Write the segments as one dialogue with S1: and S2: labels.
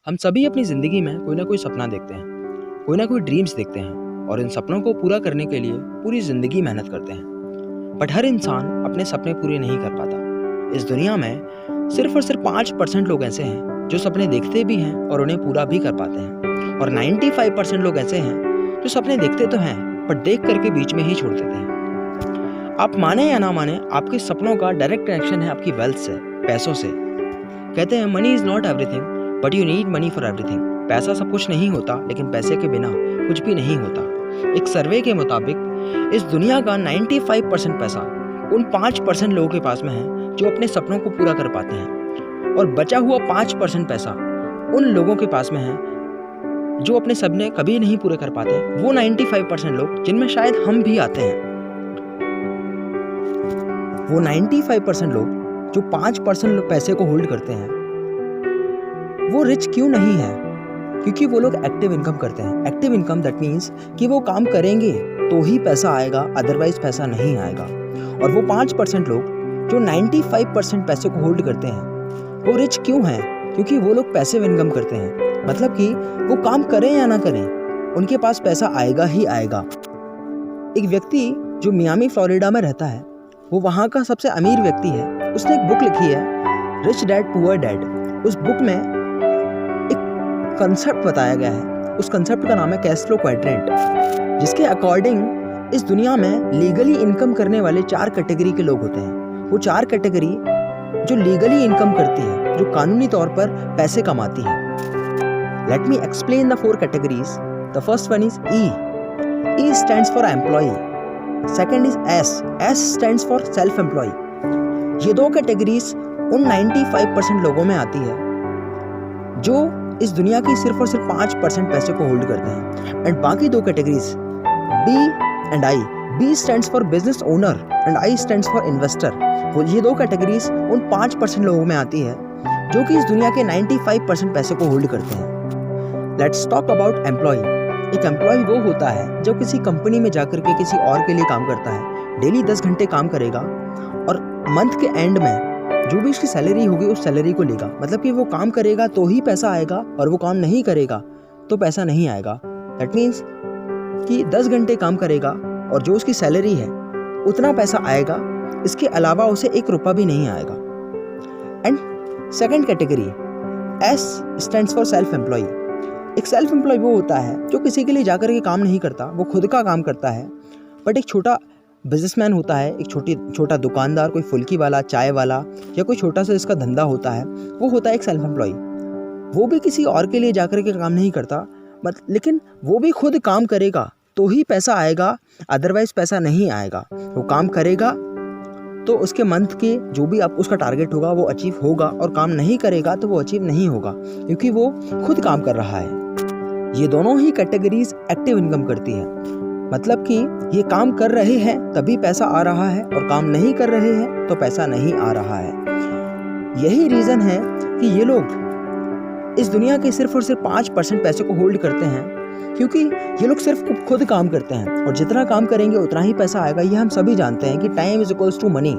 S1: हम सभी अपनी ज़िंदगी में कोई ना कोई सपना देखते हैं, कोई ना कोई ड्रीम्स देखते हैं और इन सपनों को पूरा करने के लिए पूरी ज़िंदगी मेहनत करते हैं। बट हर इंसान अपने सपने पूरे नहीं कर पाता। इस दुनिया में सिर्फ और सिर्फ 5% लोग ऐसे हैं जो सपने देखते भी हैं और उन्हें पूरा भी कर पाते हैं, और 95% लोग ऐसे हैं जो सपने देखते तो हैं बट देख करके बीच में ही छोड़ देते हैं। आप माने या ना माने, आपके सपनों का डायरेक्ट कनेक्शन है आपकी वेल्थ से, पैसों से। कहते हैं money is not everything but you need money for everything. पैसा सब कुछ नहीं होता, लेकिन पैसे के बिना कुछ भी नहीं होता। एक सर्वे के मुताबिक इस दुनिया का 95% पैसा उन 5% लोगों के पास में है जो अपने सपनों को पूरा कर पाते हैं, और बचा हुआ 5% पैसा उन लोगों के पास में है जो अपने सपने कभी नहीं पूरे कर पाते। वो 95% लोग, जिनमें शायद हम भी आते हैं, वो 95% लोग जो 5% पैसे को होल्ड करते हैं, वो रिच क्यों नहीं है? क्योंकि वो लोग एक्टिव इनकम करते हैं। एक्टिव इनकम दैट मीन्स कि वो काम करेंगे तो ही पैसा आएगा, अदरवाइज पैसा नहीं आएगा। और वो 5% लोग जो 95% पैसे को होल्ड करते हैं, वो रिच क्यों हैं? क्योंकि वो लोग पैसिव इनकम करते हैं। मतलब कि वो काम करें या ना करें, उनके पास पैसा आएगा ही आएगा। एक व्यक्ति जो मियामी फ्लोरिडा में रहता है, वो वहाँ का सबसे अमीर व्यक्ति है। उसने एक बुक लिखी है, रिच डैड पुअर डैड। उस बुक में कंसेप्ट बताया गया है। उस कंसेप्ट का नाम है कैश फ्लो क्वाड्रेंट, जिसके अकॉर्डिंग इस दुनिया में लीगली इनकम करने वाले 4 कैटेगरी के लोग होते हैं। वो 4 कैटेगरी जो लीगली इनकम करती है, जो कानूनी तौर पर पैसे कमाती है। Let me explain the 4 categories. The first one is E. E stands for employ. Second is S. S stands for self employ. ये 2 कैटेगरीज उन 95% लोगों में आती है जो इस दुनिया की सिर्फ और सिर्फ 5% पैसे को होल्ड करते हैं। एंड बाकी 2 categories B and I. B stands for business owner and I stands for investor. वो ये 2 कैटेगरीज उन 5% लोगों में आती है जो कि इस दुनिया के 95% पैसे को होल्ड करते हैं। Let's talk about employ. एक एम्प्लॉय वो होता है जो किसी कंपनी में जाकर के किसी और के लिए काम करता है। डेली 10 घंटे काम करेगा और मंथ के एंड में जो भी उसकी सैलरी होगी उस सैलरी को लेगा। मतलब कि वो काम करेगा तो ही पैसा आएगा, और वो काम नहीं करेगा तो पैसा नहीं आएगा। दैट मीन्स कि 10 घंटे काम करेगा और जो उसकी सैलरी है उतना पैसा आएगा, इसके अलावा उसे 1 रुपया भी नहीं आएगा। And second category S stands for self employ. एक सेल्फ एम्प्लॉय वो होता है जो किसी के लिए जाकर के काम नहीं करता, वो खुद का काम करता है। बट एक छोटा बिजनेसमैन होता है, एक छोटा दुकानदार, कोई फुल्की वाला, चाय वाला, या कोई छोटा सा इसका धंधा होता है, वो होता है एक सेल्फ एम्प्लॉय। वो भी किसी और के लिए जाकर के काम नहीं करता, लेकिन वो भी खुद काम करेगा तो ही पैसा आएगा, अदरवाइज पैसा नहीं आएगा। वो काम करेगा तो उसके मंथ के जो भी आप उसका टारगेट होगा वो अचीव होगा, और काम नहीं करेगा तो वो अचीव नहीं होगा, क्योंकि वो खुद काम कर रहा है। ये दोनों ही कैटेगरीज एक्टिव इनकम करती है। मतलब कि ये काम कर रहे हैं तभी पैसा आ रहा है, और काम नहीं कर रहे हैं तो पैसा नहीं आ रहा है। यही रीज़न है कि ये लोग इस दुनिया के सिर्फ और सिर्फ 5% पैसे को होल्ड करते हैं, क्योंकि ये लोग सिर्फ खुद काम करते हैं, और जितना काम करेंगे उतना ही पैसा आएगा। ये हम सभी जानते हैं कि time is equals to money.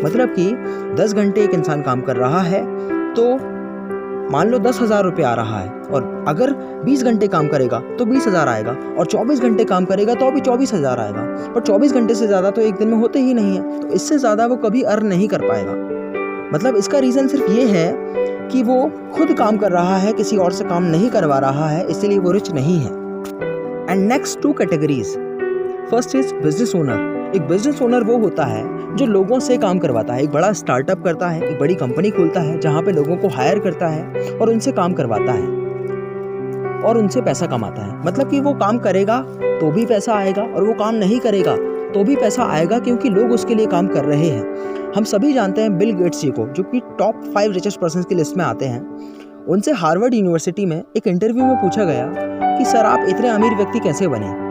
S1: मतलब कि 10 घंटे एक इंसान काम कर रहा है तो मान लो 10,000 रुपये आ रहा है, और अगर 20 घंटे काम करेगा तो 20,000 आएगा, और 24 घंटे काम करेगा तो भी 24,000 आएगा। पर 24 घंटे से ज़्यादा तो एक दिन में होते ही नहीं है, तो इससे ज़्यादा वो कभी अर्न नहीं कर पाएगा। मतलब इसका रीज़न सिर्फ ये है कि वो खुद काम कर रहा है, किसी और से काम नहीं करवा रहा है, इसलिए वो रिच नहीं है। And next 2 categories. First is business owner. एक बिजनेस ओनर वो होता है जो लोगों से काम करवाता है। एक बड़ा स्टार्टअप करता है, एक बड़ी कंपनी खोलता है जहाँ पे लोगों को हायर करता है और उनसे काम करवाता है और उनसे पैसा कमाता है। मतलब कि वो काम करेगा तो भी पैसा आएगा, और वो काम नहीं करेगा तो भी पैसा आएगा, क्योंकि लोग उसके लिए काम कर रहे हैं। हम सभी जानते हैं बिल गेट्स जी को, जो कि टॉप 5 रिचेस्ट पर्सन की लिस्ट में आते हैं। उनसे हार्वर्ड यूनिवर्सिटी में एक इंटरव्यू में पूछा गया कि सर आप इतने अमीर व्यक्ति कैसे बने?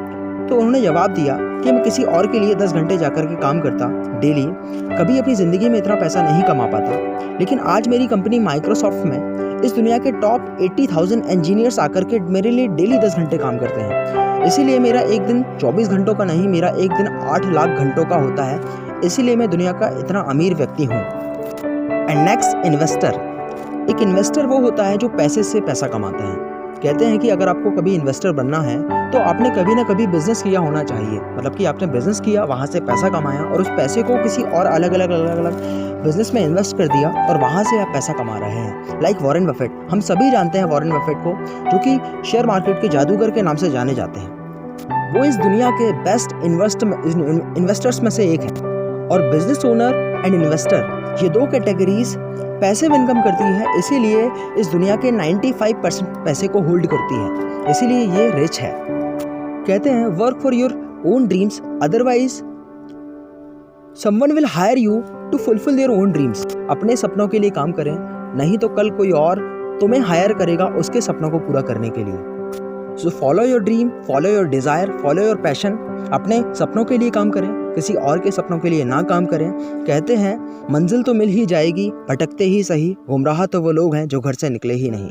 S1: तो उन्होंने जवाब दिया कि मैं किसी और के लिए 10 घंटे जाकर के काम करता डेली, कभी अपनी ज़िंदगी में इतना पैसा नहीं कमा पाता, लेकिन आज मेरी कंपनी माइक्रोसॉफ्ट में इस दुनिया के टॉप 80,000 इंजीनियर्स आकर के मेरे लिए डेली 10 घंटे काम करते हैं। इसीलिए मेरा एक दिन 24 घंटों का नहीं, मेरा एक दिन 8 लाख घंटों का होता है। इसीलिए मैं दुनिया का इतना अमीर व्यक्ति हूँ। And next investor. एक इन्वेस्टर वो होता है जो पैसे से पैसा कमाता है। कहते हैं कि अगर आपको कभी इन्वेस्टर बनना है तो आपने कभी ना कभी बिजनेस किया होना चाहिए। मतलब कि आपने बिजनेस किया, वहाँ से पैसा कमाया और उस पैसे को किसी और अलग अलग बिजनेस में इन्वेस्ट कर दिया और वहाँ से आप पैसा कमा रहे हैं। लाइक वॉरेन बफेट, हम सभी जानते हैं वॉरेन बफेट को, जो कि शेयर मार्केट के जादूगर के नाम से जाने जाते हैं। वो इस दुनिया के बेस्ट इन्वेस्टर्स में से एक हैं। और बिजनेस ओनर एंड इन्वेस्टर, ये दो कैटेगरीज पैसिव इनकम करती है, इसीलिए इस दुनिया के 95% पैसे को होल्ड करती है, इसीलिए ये रिच है। कहते हैं work for your own dreams, otherwise someone will hire you to fulfil their own dreams. अपने सपनों के लिए काम करें, नहीं तो कल कोई और तुम्हें हायर करेगा उसके सपनों को पूरा करने के लिए। So follow your dream, follow your desire, follow your passion. अपने सपनों के लिए काम करें, किसी और के सपनों के लिए ना काम करें। कहते हैं मंजिल तो मिल ही जाएगी, भटकते ही सही, गुमराह तो वो लोग हैं जो घर से निकले ही नहीं।